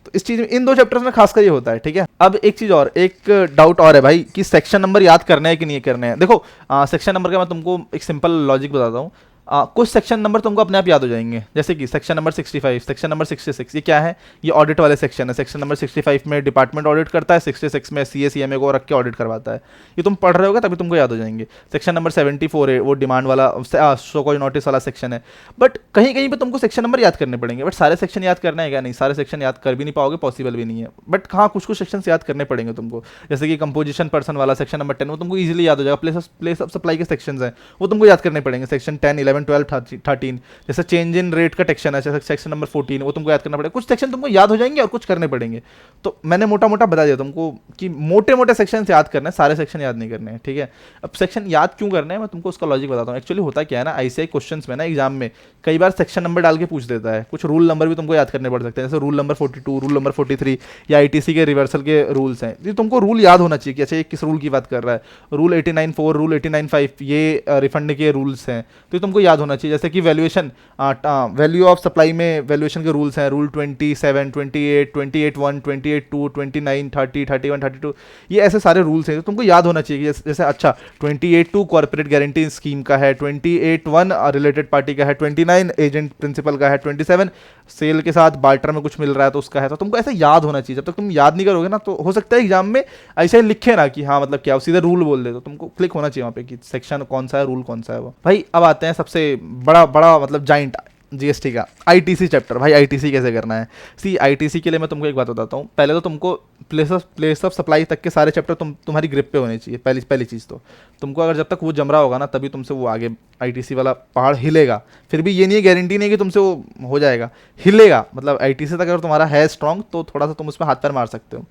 तो इस चीज़ में, इन दो चैप्टर्स में खासकर ये होता है। ठीक है। अब एक चीज़ और, एक डाउट और है भाई कि सेक्शन नंबर याद करने हैं कि नहीं करने हैं। देखो सेक्शन नंबर का मैं तुमको एक सिंपल लॉजिक बताता हूँ। कुछ सेक्शन नंबर तुमको अपने आप याद हो जाएंगे, जैसे कि सेक्शन नंबर 65, सेक्शन नंबर 66, ये क्या है? ये ऑडिट वाले सेक्शन है। सेक्शन नंबर 65 में डिपार्टमेंट ऑडिट करता है, 66 में सीए को रख के ऑडिट करवाता है। ये तुम पढ़ रहे होगे तभी तुमको याद हो जाएंगे। सेक्शन नंबर 74 है, वो डिमांड वाला शो कॉज नोटिस वाला सेक्शन है। बट कहीं कहीं पे तुमको सेक्शन नंबर याद करने पड़ेंगे। बट सारे सेक्शन याद करना है क्या? नहीं, सारे सेक्शन याद कर भी नहीं पाओगे, पॉसिबल भी नहीं है। बट हाँ कुछ कुछ सेक्शन याद करने पड़ेंगे तुमको, जैसे कि कंपोजिशन पर्सन वाला सेक्शन नंबर 10, वो तुमको ईजिली याद हो जाएगा। प्लेस ऑफ सप्लाई के सेक्शन हैं वो तुमको याद करने पड़ेंगे, सेक्शन 10, 11, 11, 12, 13। जैसे चेंज इन रेट का सेक्शन है, जैसे सेक्शन नंबर 14, वो तुमको याद करना पड़ेगा। कुछ सेक्शन तुमको याद हो जाएंगे और कुछ करने पड़ेंगे। तो मैंने मोटा मोटा बता दिया तुमको कि मोटे मोटे सेक्शन याद करना है, सारे सेक्शन याद नहीं करने हैं, ठीक है। अब सेक्शन याद क्यों करना है मैं तुमको उसका लॉजिक बताता हूँ। एक्चुअली होता क्या है ना, ICAI क्वेश्चन में ना एग्जाम में कई बार सेक्शन नंबर डाल के पूछ देता है, कुछ रूल नंबर भी तुमको याद करने पड़ सकते हैं, जैसे रूल नंबर 42, रूल नंबर 43 या ITC के रिवर्सल के रूल्स हैं। ये तुमको रूल याद होना चाहिए कि अच्छा ये किस रूल की बात कर रहा है। रूल 89(4), रूल 89(5) ये रिफंड के रूल्स हैं, तो ये तुमको याद होना चाहिए। जैसे कि वैल्यूएशन, वैल्यू ऑफ सप्लाई में वैल्यूएशन के रूल्स हैं, रूल 27, 28, 28(1), 28(2), 29, 30, 31, 32, ये ऐसे सारे रूल्स हैं तो तुमको याद होना चाहिए। जैसे अच्छा 28(2) कॉर्पोरेट गारंटी स्कीम का है, 28(1) रिलेटेड पार्टी का है, 29 एजेंट प्रिंसिपल का है, 27 सेल के साथ बार्टर में कुछ मिल रहा है तो उसका है। तो तुमको ऐसे याद होना चाहिए। जब तक तुम याद नहीं करोगे ना तो हो सकता है एग्जाम में ऐसे लिखे ना कि हाँ मतलब क्या, सीधे रूल बोल दे, तो तुमको क्लिक होना चाहिए वहाँ पे कि सेक्शन कौन सा है, रूल कौन सा है वो। भाई अब आते हैं सबसे बड़ा बड़ा मतलब जाइंट GST का ITC चैप्टर। भाई ITC कैसे करना है? ITC के लिए मैं तुमको एक बात बताता हूँ। पहले तो तुमको प्लेस ऑफ सप्लाई तक के सारे चैप्टर तुम्हारी ग्रिप पे होने चाहिए। पहली चीज़ तो तुमको अगर जब तक वो जम रहा होगा ना तभी तुमसे वो आगे ITC वाला पहाड़ हिलेगा। फिर भी ये नहीं है, गारंटी नहीं है कि तुमसे वो हो जाएगा, हिलेगा। मतलब ITC तक अगर तुम्हारा है स्ट्रॉन्ग तो थोड़ा सा तुम उसमें हाथ पैर मार सकते हो।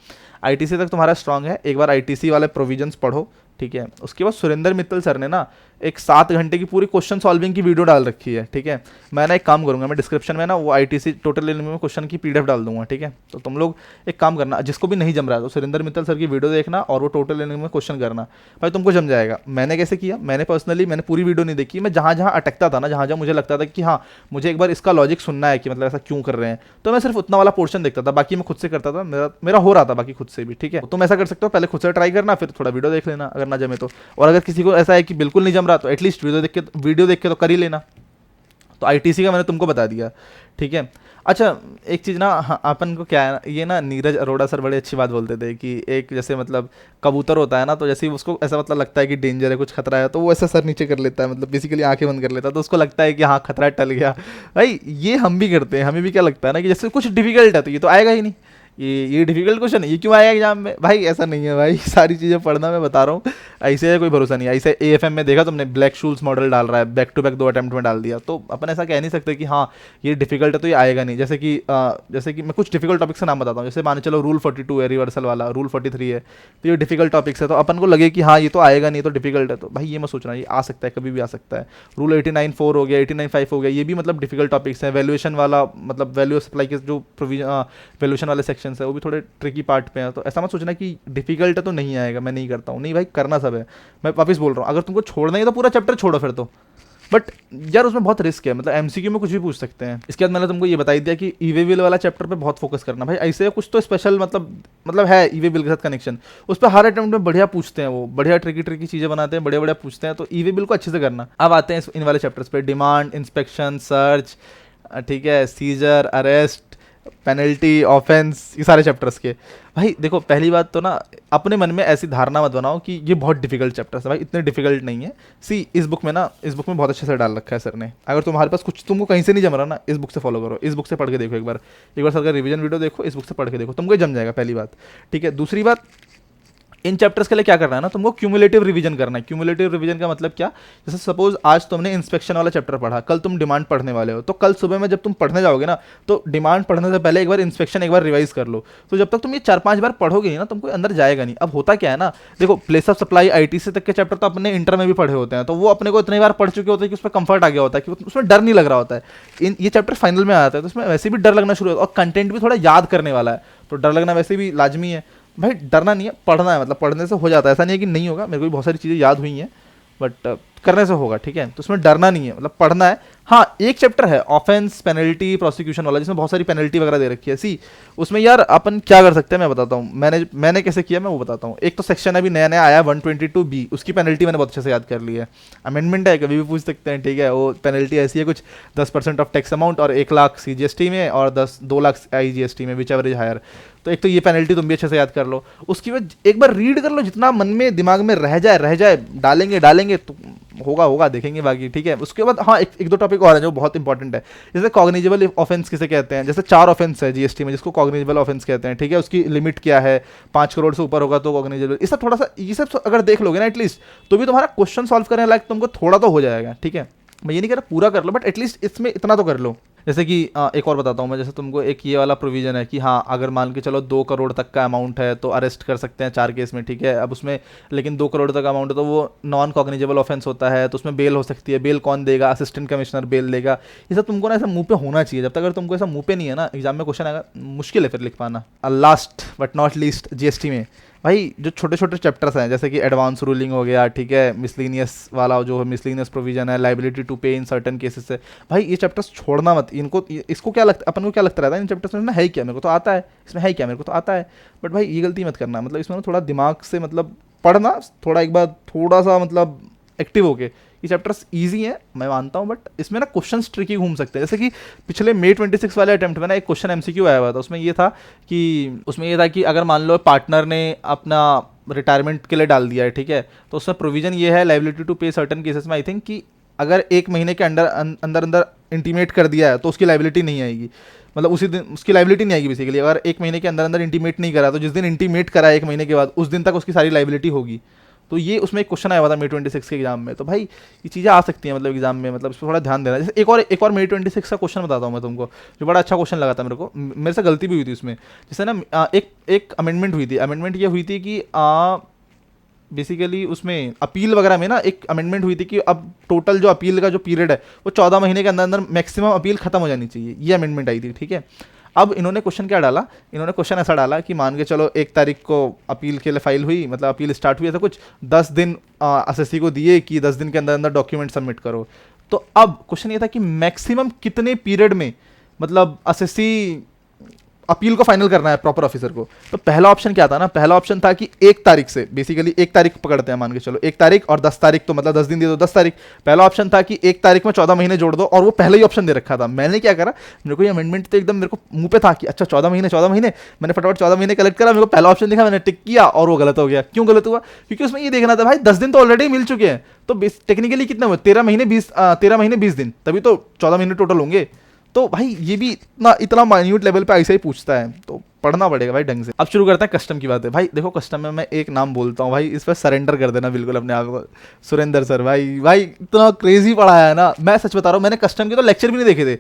ITC तक तुम्हारा स्ट्रॉन्ग है, एक बार ITC वाले प्रोविजंस पढ़ो, ठीक है। उसके बाद सुरेंद्र मित्तल सर ने ना एक 7 घंटे की पूरी क्वेश्चन सॉल्विंग की वीडियो डाल रखी है, ठीक है। मैं ना एक काम करूंगा, मैं डिस्क्रिप्शन में ना वो ITC टोटल में क्वेश्चन की PDF डाल दूंगा, ठीक है। तो तुम लोग एक काम करना, जिसको भी नहीं जम रहा है तो सुरेंद्र मित्तल सर की वीडियो देखना और वो टोटल में क्वेश्चन करना, भाई तुमको जम जाएगा। मैंने कैसे किया, मैंने पूरी वीडियो नहीं देखी, मैं जहाँ जहाँ अटकता था ना, जहाँ जहाँ मुझे लगता था कि हाँ मुझे एक बार इसका लॉजिक सुनना है कि मतलब ऐसा क्यों कर रहे हैं, तो मैं सिर्फ उतना वाला पोर्शन देखता था, बाकी मैं खुद से करता था, मेरा हो रहा था बाकी खुद से भी, ठीक है। तुम ऐसा कर सकते हो, पहले खुद से ट्राई करना, फिर थोड़ा वीडियो देख लेना अगर ना जमे तो। और अगर किसी को ऐसा है कि बिल्कुल नहीं जम रहा तो एटलीस्ट वीडियो देख के तो कर ही लेना। तो ITC का मैंने तुमको बता दिया, ठीक है। अच्छा एक चीज़ ना, हाँ, अपन को क्या है ना, ये ना नीरज अरोड़ा सर बड़ी अच्छी बात बोलते थे कि एक जैसे मतलब कबूतर होता है ना, तो जैसे ही उसको ऐसा मतलब लगता है कि डेंजर है, कुछ खतरा है, तो वो ऐसा सर नीचे कर लेता है, मतलब बेसिकली आंखें बंद कर लेता है, तो उसको लगता है कि हाँ खतरा टल गया। भाई ये हम भी करते हैं, हमें भी क्या लगता है ना कि जैसे कुछ डिफिकल्ट है तो ये तो आएगा ही नहीं, ये डिफिकल्ट क्वेश्चन है, ये क्यों आया एग्जाम में। भाई ऐसा नहीं है भाई, सारी चीज़ें पढ़ना, मैं बता रहा हूँ, ऐसे कोई भरोसा नहीं है। ऐसे AFM में देखा तुमने, ब्लैक शूल्स मॉडल डाल रहा है, बैक टू बैक 2 अटेम्प्ट में डाल दिया, तो अपन ऐसा कह नहीं सकते कि हाँ ये डिफिकल्ट है तो ये आएगा नहीं। जैसे कि मैं कुछ डिफिकल्ट टॉपिक्स का नाम बताता हूँ, जैसे मान चलो रूल 42 है रिवर्सल वाला, रूल 43 है, तो ये डिफिकल्ट टॉपिक्स है, तो अपन को लगे कि हाँ ये तो आएगा नहीं, तो डिफिकल्ट है, तो भाई ये मैं सोच रहा हूँ ये आ सकता है, कभी भी आ सकता है। रूल 89(4) हो गया, 89(5) हो गया, ये भी मतलब डिफिकल्ट टॉपिक्स हैं। वैल्यूएशन वाला मतलब वैल्यू सप्लाई के जो वैल्यूएशन वाले सेक्शन है वो भी थोड़े ट्रिकी पार्ट पे है, तो ऐसा मत सोचना कि डिफिकल्ट है तो नहीं आएगा, मैं नहीं करता हूँ, नहीं भाई करना सब है। मैं वापस बोल रहा हूँ, अगर तुमको छोड़ना है तो पूरा चैप्टर छोड़ो फिर तो, बट यार उसमें बहुत रिस्क है, मतलब MCQ में कुछ भी पूछ सकते हैं। इसके बाद मैंने तुमको ये बता दिया कि ई वे बिल वाला चैप्टर पे बहुत फोकस करना भाई। ऐसे कुछ तो स्पेशल मतलब है ई वे बिल के साथ कनेक्शन, उस पर हर अटेम्प्ट में बढ़िया पूछते हैं, वो बढ़िया ट्रिकी चीज़ें बनाते हैं, बढ़िया पूछते हैं, तो ई वे बिल को अच्छे से करना। अब आते हैं इन वाले चैप्टर्स पे, डिमांड, इंस्पेक्शन, सर्च, ठीक है, सीजर, अरेस्ट, पेनल्टी, ऑफेंस, ये सारे चैप्टर्स के। भाई देखो पहली बात तो ना अपने मन में ऐसी धारणा मत बनाओ कि ये बहुत डिफिकल्ट चैप्टर्स है, भाई इतने डिफिकल्ट नहीं है। इस बुक में बहुत अच्छे से डाल रखा है सर ने। अगर तुम्हारे पास कुछ तुमको कहीं से नहीं जम रहा ना, इस बुक से फॉलो करो, इस बुक से पढ़ के देखो, एक बार सर का रिवीजन वीडियो देखो, इस बुक से पढ़ के देखो, तुमको जम जाएगा, पहली बात, ठीक है। दूसरी बात, इन चैप्टर्स के लिए क्या करना है ना, तुमको क्यूमुलेटिव रिवीजन करना है। क्यूमुलेटिव रिवीजन का मतलब क्या, जैसे सपोज आज तुमने इंस्पेक्शन वाला चैप्टर पढ़ा, कल तुम डिमांड पढ़ने वाले हो, तो कल सुबह में जब तुम पढ़ने जाओगे ना, तो डिमांड पढ़ने से पहले एक बार इंस्पेक्शन एक बार रिवाइज कर लो। तो जब तक तुम ये 4-5 बार पढ़ोगे नहीं ना, तुमको अंदर जाएगा नहीं। अब होता क्या है ना, देखो प्लेस ऑफ सप्लाई ITC तक के चैप्टर तो अपने इंटर में भी पढ़े होते हैं, तो वो अपने को इतनी बार पढ़ चुके होते हैं कि उसमें कंफर्ट आ गया होता है, कि उसमें डर नहीं लग रहा होता है। ये चैप्टर फाइनल में आता है तो उसमें वैसे भी डर लगना शुरू होता है, और कंटेंट भी थोड़ा याद करने वाला है, तो डर लगना वैसे भी लाजमी है। भाई डरना नहीं है, पढ़ना है, मतलब पढ़ने से हो जाता है, ऐसा नहीं है कि नहीं होगा, मेरे को भी बहुत सारी चीज़ें याद हुई हैं, बट करने से होगा, ठीक है। तो उसमें डरना नहीं है, मतलब पढ़ना है। हाँ एक चैप्टर है ऑफेंस, पेनल्टी, प्रोसिक्यूशन वाला, जिसमें बहुत सारी पेनल्टी वगैरह दे रखी है। उसमें यार अपन क्या कर सकते हैं मैं बताता हूँ, मैंने कैसे किया मैं वो बताता हूँ। एक तो सेक्शन अभी नया नया आया 122B, उसकी पेनल्टी मैंने बहुत अच्छे से याद कर ली है। अमेंडमेंट है, कभी भी पूछ सकते हैं, ठीक है। वो पेनल्टी ऐसी है कुछ 10% ऑफ टैक्स अमाउंट, और 1 लाख CGST में, और 2 लाख IGST में, विच एवरेज हायर। तो एक तो ये पेनल्टी तुम भी अच्छे से याद कर लो, उसकी बाद एक बार रीड कर लो, जितना मन में दिमाग में रह जाए, डालेंगे तो होगा देखेंगे बाकी, ठीक है। उसके बाद हाँ एक दो टॉपिक और है जो बहुत इंपॉर्टेंट है, जैसे कॉग्निजेबल ऑफेंस किसे कहते हैं। जैसे 4 ऑफेंस है GST में जिसको कॉग्निजेबल ऑफेंस कहते हैं, ठीक है। उसकी लिमिट क्या है, 5 करोड़ से ऊपर होगा तो कॉग्निजेबल। ये सब थोड़ा सा, ये सब अगर देख लोगे ना एटलीस्ट, तो भी तुम्हारा क्वेश्चन सॉल्व करने लायक तुमको थोड़ा तो हो जाएगा, ठीक है। मैं ये नहीं कह रहा पूरा कर लो, बट एटलीस्ट इसमें इतना तो कर लो। जैसे कि एक और बताता हूँ मैं, जैसे तुमको एक ये वाला प्रोविजन है कि हाँ अगर मान के चलो 2 करोड़ तक का अमाउंट है तो अरेस्ट कर सकते हैं 4 केस में, ठीक है। अब उसमें लेकिन 2 करोड़ तक अमाउंट है तो वो नॉन कॉग्निजेबल ऑफेंस होता है, तो उसमें बेल हो सकती है। बेल कौन देगा? असिस्टेंट कमिश्नर बेल देगा। ये सब तुमको ना ऐसा मुंह पे होना चाहिए। जब तक अगर तुमको ऐसा मुंह पे नहीं है ना, एग्जाम में क्वेश्चन आएगा, मुश्किल है फिर लिख पाना। Last but not least, GST में भाई जो छोटे छोटे चैप्टर्स हैं, जैसे कि एडवांस रूलिंग हो गया, ठीक है, मिसलिनियस वाला जो है मिसलिनियस प्रोविजन है, लाइबिलिटी टू पे इन सर्टन केसेस है, भाई ये चैप्टर्स छोड़ना मत। इनको इसको क्या लगता है, अपन को क्या लगता रहता है इन चैप्टर्स में है क्या, मेरे को तो आता है, इसमें है क्या, मेरे को तो आता है। बट भाई ये गलती मत करना, मतलब इसमें ना थोड़ा दिमाग से मतलब पढ़ना, थोड़ा एक बार थोड़ा सा मतलब एक्टिव होके। ये चैप्टर्स इजी हैं मैं मानता हूँ, बट इसमें ना क्वेश्चंस ट्रिकी घूम सकते हैं। जैसे कि पिछले May 26 वाले अटेम्प्ट में ना एक क्वेश्चन एमसीक्यू आया हुआ था, उसमें ये था कि अगर मान लो पार्टनर ने अपना रिटायरमेंट के लिए डाल दिया है, ठीक है, तो उसमें प्रोविजन ये है लाइबिलिटी टू पे सर्टन केसेस में, आई थिंक कि अगर 1 महीने के अंदर इंटीमेट कर दिया है तो उसकी लाइबिलिटी नहीं आएगी। मतलब उसी दिन उसकी लाइबिलिटी नहीं आएगी बेसिकली। अगर 1 महीने के अंदर इंटीमेट नहीं करा तो जिस दिन इंटीमेट करा 1 महीने के बाद उस दिन तक उसकी सारी लाइबिलिटी होगी। तो ये उसमें एक क्वेश्चन आया हुआ था May 26 के एग्जाम में। तो भाई ये चीज़ें आ सकती हैं मतलब एग्जाम में, मतलब इस पर थोड़ा ध्यान देना। जैसे एक और May 26 का क्वेश्चन बताता हूँ मैं तुमको, जो बड़ा अच्छा क्वेश्चन लगा था मेरे को। मेरे से गलती भी हुई थी उसमें। जैसे ना एक अमेंडमेंट हुई थी। अमेंडमेंट ये हुई थी कि बेसिकली उसमें अपील वगैरह में ना एक अमेंडमेंट हुई थी कि अब टोटल जो अपील का जो पीरियड है वो 14 महीने के अंदर मैक्सिमम अपील खत्म हो जानी चाहिए। ये अमेंडमेंट आई थी, ठीक है। अब इन्होंने क्वेश्चन क्या डाला, इन्होंने क्वेश्चन ऐसा डाला कि मान के चलो 1 तारीख को अपील के लिए फाइल हुई, मतलब अपील स्टार्ट हुई, ऐसा कुछ 10 दिन एसएससी को दिए कि 10 दिन के अंदर अंदर डॉक्यूमेंट सबमिट करो। तो अब क्वेश्चन ये था कि मैक्सिमम कितने पीरियड में मतलब एसएससी अपील को फाइनल करना है प्रॉपर ऑफिसर को। तो पहला ऑप्शन क्या था ना, पहला ऑप्शन था कि 1 तारीख से, बेसिकली 1 तारीख पकड़ते हैं मान के चलो, 1 तारीख और 10 तारीख, तो मतलब 10 दिन दिए तो 10 तारीख। पहला ऑप्शन था कि 1 तारीख में 14 महीने जोड़ दो, और वो पहले ही ऑप्शन दे रखा था। मैंने क्या करा, मेरे को ये अमेंडमेंट तो एकदम मेरे को मुंह पे था कि अच्छा 14 महीने, मैंने फटाफट 14 महीने कलेक्ट करा, मेरे को पहला ऑप्शन दिखा, मैंने टिक किया और वो गलत हो गया। क्यों गलत हुआ? क्योंकि उसमें ये देखना था भाई 10 दिन तो ऑलरेडी मिल चुके हैं, तो टेक्निकली कितने हुए, 13 महीने 20 दिन, तभी तो 14 महीने टोटल होंगे। तो भाई ये भी इतना माइन्यूट लेवल पे ऐसे ही पूछता है, तो पढ़ना पड़ेगा भाई ढंग से। अब शुरू करते हैं कस्टम की बात है। भाई देखो कस्टम में मैं एक नाम बोलता हूँ भाई, इस पर सरेंडर कर देना बिल्कुल अपने आप को, सुरेंद्र सर। भाई इतना क्रेजी पढ़ाया है ना, मैं सच बता रहा हूँ, मैंने कस्टम के तो लेक्चर भी नहीं देखे थे।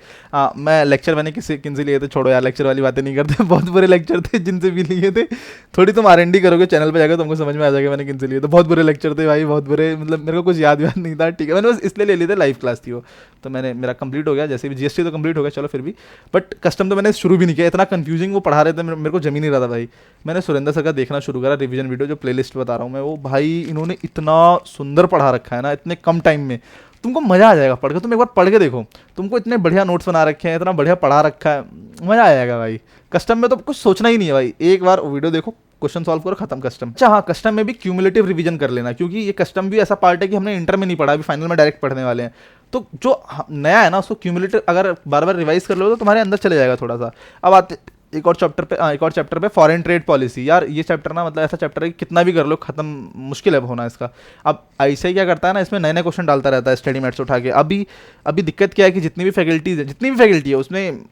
मैं लेक्चर मैंने किनसे लिए थे, छोड़ो यार लेक्चर वाली बातें नहीं करते, बहुत बुरे लेक्चर थे जिनसे भी लिए थे। थोड़ी तुम R&D करोगे चैनल पर जाकर तुमको समझ में आ जाएगा मैंने किनसे लिए, तो बहुत बुरे लेक्चर थे भाई, बहुत बुरे, मतलब मेरे को कुछ याद नहीं था, ठीक है। मैंने बस इसलिए ले लिए थे, लाइव क्लास थी वो, तो मेरा कंप्लीट हो गया। जैसे भी जीएसटी तो कंप्लीट हो गया चलो फिर भी, बट कस्टम तो मैंने शुरू भी नहीं किया, इतना कंफ्यूजिंग वो पढ़ा रहे थे, मेरे को जमी नहीं रहा था भाई। मैंने सुरेंद्र सर का देखना शुरू करा, रिवीजन वीडियो जो प्लेलिस्ट बता रहा हूँ मैं, वो भाई इन्होंने इतना सुंदर पढ़ा रखा है ना इतने कम टाइम में, तुमको मजा आ जाएगा पढ़ के। तुम एक बार पढ़ के देखो, तुमको इतने बढ़िया नोट्स बना रखे हैं, इतना बढ़िया पढ़ा रखा है, मजा आ जाएगा भाई। कस्टम में तो कुछ सोचना ही नहीं है भाई, एक बार वीडियो देखो, क्वेश्चन सॉल्व करो, खत्म कस्टम। अच्छा हाँ, कस्टम में भी क्यूमुलेटिव रिवीजन कर लेना, क्योंकि ये कस्टम भी ऐसा पार्ट है कि हमने इंटर में नहीं पढ़ा, अभी फाइनल में डायरेक्ट पढ़ने वाले हैं। तो जो नया है ना उसको क्यूमुलेटिव अगर बार बार रिवाइज कर लो तो तुम्हारे अंदर चले जाएगा थोड़ा सा। अब आते एक और चैप्टर पे फॉरेन ट्रेड पॉलिसी। यार ये चैप्टर ना मतलब ऐसा चैप्टर है कि कितना भी कर लो खत्म मुश्किल है होना इसका। अब ऐसे ही क्या करता है ना, इसमें नए नए क्वेश्चन डालता रहता है स्टडी मैट्स उठा के। अभी दिक्कत क्या है कि जितनी भी फैकल्टी है उसमें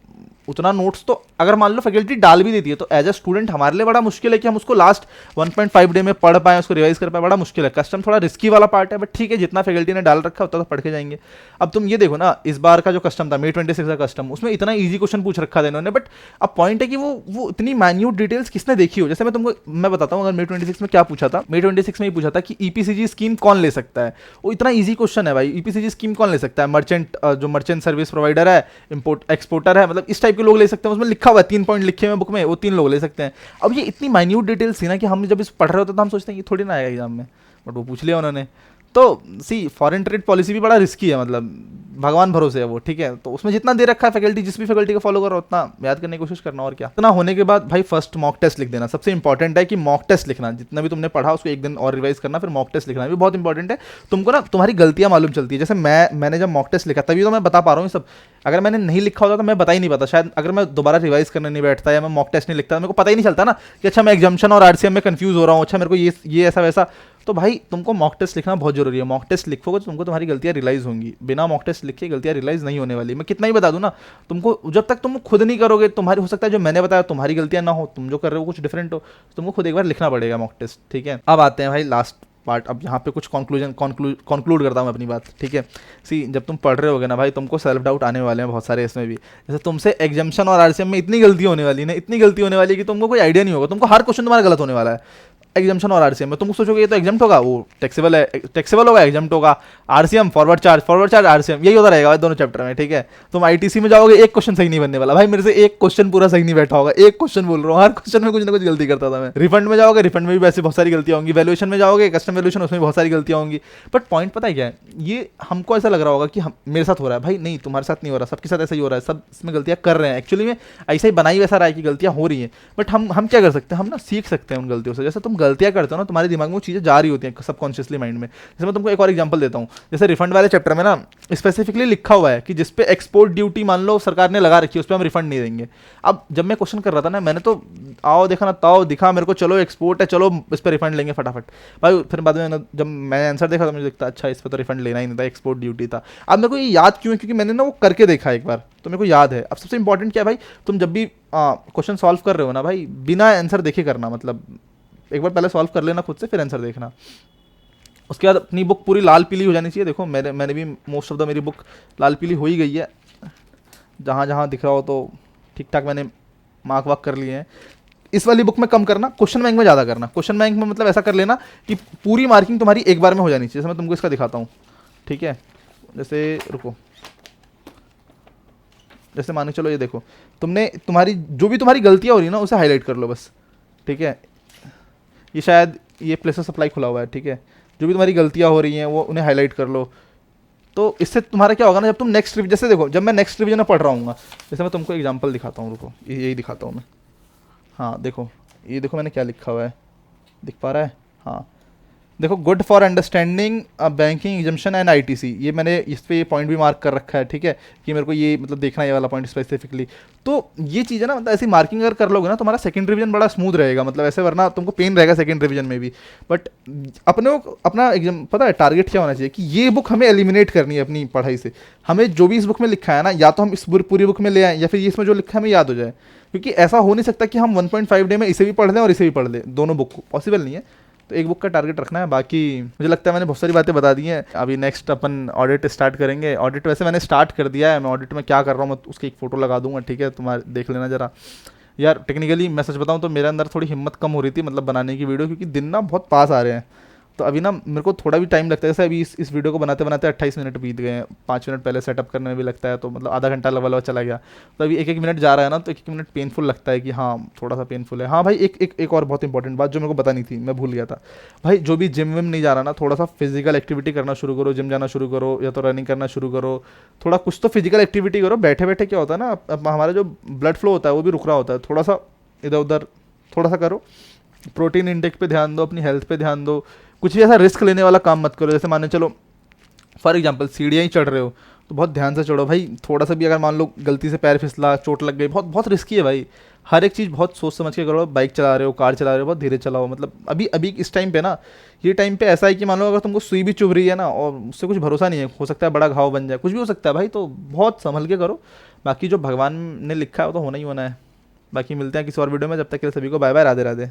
उतना नोट्स तो अगर मान लो फैकल्टी डाल भी देती है तो एज अ स्टूडेंट हमारे लिए बड़ा मुश्किल है कि हम उसको लास्ट 1.5 डे में पढ़ पाएं, उसको रिवाइज कर पाए, बड़ा मुश्किल है। कस्टम थोड़ा रिस्की वाला पार्ट है, बट ठीक है, जितना फैकल्टी ने डाल रखा है उतना तो पढ़ के जाएंगे। अब तुम ये देखो ना, इस बार का जो कस्टम था May 26 का कस्टम, उसमें इतना ईजी क्वेश्चन पूछ रखा था इन्होंने, बट अब पॉइंट है कि वो इतनी माइन्यूट डिटेल्स किसने देखी हो। जैसे मैं बताता हूँ, अगर May 26 में क्या पूछा था, May 26 में ये पूछा था कि ईपीसीजी स्कीम कौन ले सकता है। वो इतना ईजी क्वेश्चन है भाई, ईपीसीजी स्कीम कौन ले सकता है? मर्चेंट सर्विस प्रोवाइडर है, इम्पोर्ट एक्सपोर्टर है, मतलब इस टाइप के लोग ले सकते हैं। उसमें लिखा हुआ है, 3 पॉइंट लिखे हुए बुक में, वो 3 लोग ले सकते हैं। अब ये इतनी माइन्यूट डिटेल्स थी ना कि हम जब इस पढ़ रहे होते तो हम सोचते हैं कि थोड़ी ना आएगा एग्जाम में, बट वो पूछ लिया उन्होंने। तो फॉरेन ट्रेड पॉलिसी भी बड़ा रिस्की है, मतलब भगवान भरोसे है वो, ठीक है। तो उसमें जितना दे रखा है फैकल्टी, जिस भी फैकल्टी को फॉलो करो उतना याद करने की कोशिश करना, और क्या। इतना होने के बाद भाई फर्स्ट मॉक टेस्ट लिख देना। सबसे इंपॉर्टेंट है कि मॉक टेस्ट लिखना, जितना भी तुमने पढ़ा उसको एक दिन और रिवाइज करना, फिर मॉक टेस्ट लिखना भी बहुत इंपॉर्टेंट है। तुमको ना तुम्हारी गलतियां मालूम चलती है। जैसे मैंने जब मॉक टेस्ट लिखा तभी तो मैं बता पा रहा हूँ सब। अगर मैंने नहीं लिखा होता तो मैं बता ही नहीं पाता शायद। अगर मैं दोबारा रिवाइज करने नहीं बैठता या मैं मॉक टेस्ट नहीं लिखता, मेरे को पता ही नहीं चलता ना कि अच्छा मैं एग्जाम्पशन और आरसीएम में कंफ्यूज हो रहा हूँ, अच्छा मेरे को ये ऐसा वैसा। तो भाई तुमको मॉक टेस्ट लिखना बहुत जरूरी है। मॉक टेस्ट लिखोगे तो तुमको तुम्हारी गलतियां रियलाइज होंगी, बिना मॉक टेस्ट लिखे गलतियां रियलाइज नहीं होने वाली। मैं कितना ही बता दूं ना तुमको, जब तक तुम खुद नहीं करोगे तुम्हारी, हो सकता है जो मैंने बताया तुम्हारी गलतियां ना हो, तुम जो कर रहे हो कुछ डिफरेंट हो, तुमको खुद एक बार लिखना पड़ेगा मॉक टेस्ट, ठीक है। अब आते हैं भाई लास्ट पार्ट। अब यहाँ पे कुछ कंक्लूड करता हूँ मैं अपनी बात, ठीक है। सी, जब तुम पढ़ रहे होगे ना भाई, तुमको सेल्फ डाउट आने वाले हैं बहुत सारे इसमें भी। जैसे तुमसे एग्जाम्शन और आरसीएम में इतनी गलती होने वाली है ना, इतनी गलती होने वाली है कि तुमको कोई आइडिया नहीं होगा, तुमको हर क्वेश्चन तुम्हारा गलत होने वाला है। एग्जाम्शन और आरसीएम में तुम सोचोगे ये तो एग्जाम्ट होगा, वो टैक्सेबल है, टैक्सेबल होगा, एग्जाम्ट होगा। आरसीएम फॉरवर्ड चार्ज आरसीएम, यही होता रहेगा दोनों चैप्टर में, ठीक है। तुम आईटीसी में जाओगे, एक क्वेश्चन सही नहीं बनने वाला भाई, मेरे से एक क्वेश्चन पूरा सही नहीं बैठा होगा, एक क्वेश्चन बोल रहा हूँ, हर क्वेश्चन में कुछ ना कुछ गलती करता था मैं। रिफंड में जाओगे, रिफंड में भी वैसे बहुत सारी गलतियां होंगी। वैल्यूएशन में जाओगे, कस्टम वैल्यूएशन, उसमें बहुत सारी गलतियां होंगी। बट पॉइंट पता है क्या है, ये हमको ऐसा लग रहा होगा कि हम, मेरे साथ हो रहा है भाई, नहीं तुम्हारे साथ नहीं हो रहा, सबके साथ ऐसा ही हो रहा है, सब इसमें गलतियां कर रहे हैं। एक्चुअली में ऐसा ही बनाई वैसा रहा है कि गलतियां हो रही हैं, बट हम क्या कर सकते हैं, हम ना सीख सकते हैं उन गलतियों से। जैसे तुम गलतियां करते हो ना, तुम्हारे दिमाग में वो चीज़ें जा रही होती हैं सबकॉन्शियसली माइंड में। जैसे मैं तुमको एक और एग्जांपल देता हूँ, जैसे रिफंड वाले चैप्टर में ना स्पेसिफिकली लिखा हुआ है कि जिस पे एक्सपोर्ट ड्यूटी मान लो सरकार ने लगा रखी है, उस पर हम रिफंड नहीं देंगे। अब जब मैं क्वेश्चन कर रहा था ना, मैंने तो आओ देखा ना ताओ दिखा मेरे को, चलो एक्सपोर्ट है, चलो इस पर रिफंड लेंगे फटाफट भाई। फिर बाद में जब मैंने आंसर देखा तो मुझे दिखता अच्छा इस पर तो रिफंड लेना ही नहीं था, एक्सपोर्ट ड्यूटी था। अब मेरे को ये याद क्यों है, क्योंकि मैंने ना वो करके देखा एक बार, तो मेरे को याद है। अब सबसे इंपॉर्टेंट क्या है भाई, तुम जब भी क्वेश्चन सॉल्व कर रहे हो ना भाई, बिना आंसर देखे करना, मतलब एक बार पहले सॉल्व कर लेना खुद से, फिर आंसर देखना। उसके बाद अपनी बुक पूरी लाल पीली हो जानी चाहिए। देखो मैंने भी मोस्ट ऑफ द मेरी बुक लाल पीली हो ही गई है, जहाँ जहाँ दिख रहा हो तो ठीक ठाक मैंने मार्क वाक कर लिए हैं। इस वाली बुक में कम करना, क्वेश्चन बैंक में ज़्यादा करना। क्वेश्चन बैंक में मतलब ऐसा कर लेना कि पूरी मार्किंग तुम्हारी एक बार में हो जानी चाहिए। जैसे मैं तुमको इसका दिखाता हूँ, ठीक है। जैसे रुको, जैसे मान के चलो ये देखो, तुमने तुम्हारी जो भी तुम्हारी गलतियाँ हो रही है ना, उसे हाईलाइट कर लो बस, ठीक है। ये शायद ये प्लेसेस सप्लाई खुला हुआ है, ठीक है। जो भी तुम्हारी गलतियाँ हो रही हैं वो उन्हें हाईलाइट कर लो। तो इससे तुम्हारा क्या होगा ना, जब तुम नेक्स्ट रिविजन, जैसे देखो जब मैं नेक्स्ट रिविजन में पढ़ रहा हूँ, जैसे मैं तुमको एग्जांपल दिखाता हूँ, रुको यही दिखाता हूँ मैं। हाँ देखो, ये देखो मैंने क्या लिखा हुआ है, दिख पा रहा है? हाँ देखो, good for understanding banking exemption and ITC, ये मैंने इस पे ये पॉइंट भी मार्क कर रखा है, ठीक है, कि मेरे को ये मतलब देखना है ये वाला पॉइंट स्पेसिफिकली। तो ये चीज़ है ना, मतलब ऐसी मार्किंग अगर कर लोगे ना, तुम्हारा सेकंड रिवीजन बड़ा स्मूथ रहेगा, मतलब ऐसे, वरना तुमको पेन रहेगा सेकंड रिवीजन में भी। बट अपने को अपना एग्जाम पता है टारगेट क्या होना चाहिए, कि ये बुक हमें एलिमिनेट करनी है अपनी पढ़ाई से। हमें जो भी इस बुक में लिखा है ना, या तो हम इस पूरी बुक में ले आएँ, या फिर इसमें जो लिखा है हमें याद हो जाए। क्योंकि ऐसा हो नहीं सकता कि हम 1.5 डे में इसे भी पढ़ लें और इसे भी पढ़ लें, दोनों बुक पॉसिबल नहीं है। तो एक बुक का टारगेट रखना है। बाकी मुझे लगता है मैंने बहुत सारी बातें बता दी हैं। अभी नेक्स्ट अपन ऑडिट स्टार्ट करेंगे। ऑडिट वैसे मैंने स्टार्ट कर दिया है, मैं ऑडिट में क्या कर रहा हूँ मैं उसकी एक फ़ोटो लगा दूंगा, ठीक है, तुम्हारे देख लेना ज़रा। यार टेक्निकली मैं सच बताऊँ तो मेरे अंदर थोड़ी हिम्मत कम हो रही थी मतलब बनाने की वीडियो, क्योंकि दिन ना बहुत पास आ रहे हैं। तो अभी ना मेरे को थोड़ा भी टाइम लगता है। जैसे अभी इस वीडियो को बनाते बनाते 28 मिनट बीत गए हैं, 5 मिनट पहले सेटअप करने में भी लगता है, तो मतलब आधा घंटा लगभग चला गया। तो अभी एक मिनट जा रहा है ना, तो एक मिनट पेनफुल लगता है कि हाँ थोड़ा सा पेनफुल है। हाँ भाई, एक और बहुत इंपॉर्टेंट बात जो मेरे को बतानी थी, मैं भूल गया था भाई। जो भी जिम विम नहीं जा रहा ना, थोड़ा सा फिजिकल एक्टिविटी करना शुरू करो, जिम जाना शुरू करो, या तो रनिंग करना शुरू करो, थोड़ा कुछ तो फिजिकल एक्टिविटी करो। बैठे बैठे क्या होता है ना, हमारा जो ब्लड फ्लो होता है वो भी रुक रहा होता है, थोड़ा सा इधर उधर थोड़ा सा करो। प्रोटीन इंटेक पे ध्यान दो, अपनी हेल्थ पे ध्यान दो। कुछ भी ऐसा रिस्क लेने वाला काम मत करो। जैसे माने चलो फॉर एग्जांपल सीढ़ियाँ ही चढ़ रहे हो, तो बहुत ध्यान से चढ़ो भाई। थोड़ा सा भी अगर मान लो गलती से पैर फिसला, चोट लग गई, बहुत बहुत रिस्की है भाई। हर एक चीज़ बहुत सोच समझ के करो। बाइक चला रहे हो, कार चला रहे हो, बहुत धीरे चलाओ। मतलब अभी अभी इस टाइम पे ना, ये टाइम पे ऐसा है कि मान लो अगर तुमको सुई भी चुभ रही है ना, और उससे कुछ भरोसा नहीं है, हो सकता है बड़ा घाव बन जाए, कुछ भी हो सकता है भाई। तो बहुत संभल के करो। बाकी जो भगवान ने लिखा है वो तो होना ही होना है। बाकी मिलते हैं किसी और वीडियो में, जब तक के लिए सभी को बाय बाय, राधे राधे।